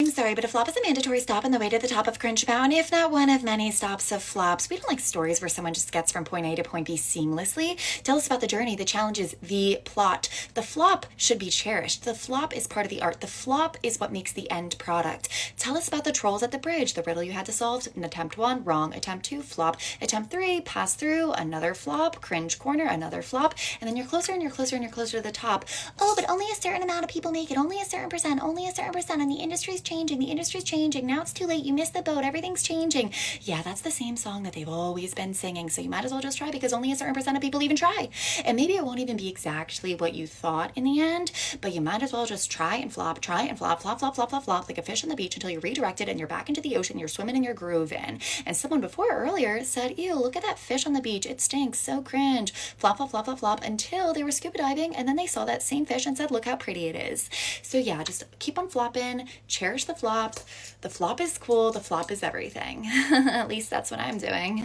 I'm sorry, but a flop is a mandatory stop on the way to the top of Cringe Mountain, if not one of many stops of flops. We don't like stories where someone just gets from point A to point B seamlessly. Tell us about the journey, the challenges, the plot. The flop should be cherished. The flop is part of the art. The flop is what makes the end product. Tell us about the trolls at the bridge, the riddle you had to solve. Attempt 1, wrong. Attempt 2, flop. Attempt 3, pass through, another flop. Cringe corner, another flop. And then you're closer and you're closer and you're closer to the top. Oh, but only a certain amount of people make it. Only a certain percent. Only a certain percent. And the industry's changing. The industry's changing. Now it's too late. You missed the boat. Everything's changing. Yeah, that's the same song that they've always been singing. So you might as well just try because only a certain percent of people even try. And maybe it won't even be exactly what you thought in the end, but you might as well just try and flop, flop, flop, flop, flop, flop, like a fish on the beach until you're redirected and you're back into the ocean. You're swimming in your groove in. And someone before earlier said, ew, look at that fish on the beach. It stinks. So cringe. Flop, flop, flop, flop, flop until they were scuba diving and then they saw that same fish and said, look how pretty it is. So yeah, just keep on flopping. Cherish the flop. The flop is cool. The flop is everything. At least that's what I'm doing.